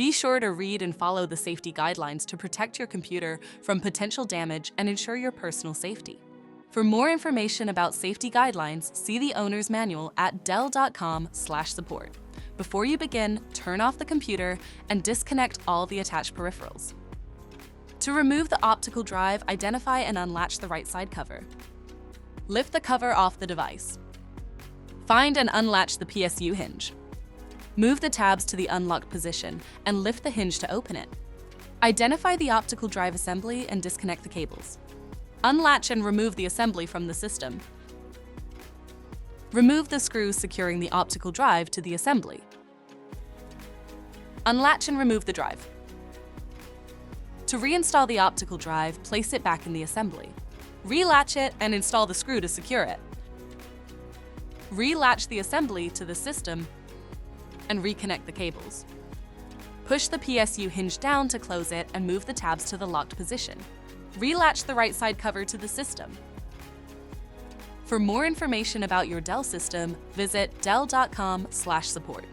Be sure to read and follow the safety guidelines to protect your computer from potential damage and ensure your personal safety. For more information about safety guidelines, see the owner's manual at dell.com/support. Before you begin, turn off the computer and disconnect all the attached peripherals. To remove the optical drive, identify and unlatch the right side cover. Lift the cover off the device. Find and unlatch the PSU hinge. Move the tabs to the unlocked position and lift the hinge to open it. Identify the optical drive assembly and disconnect the cables. Unlatch and remove the assembly from the system. Remove the screws securing the optical drive to the assembly. Unlatch and remove the drive. To reinstall the optical drive, place it back in the assembly. Relatch it and install the screw to secure it. Relatch the assembly to the system and reconnect the cables. Push the PSU hinge down to close it and move the tabs to the locked position. Relatch the right side cover to the system. For more information about your Dell system, visit dell.com/support.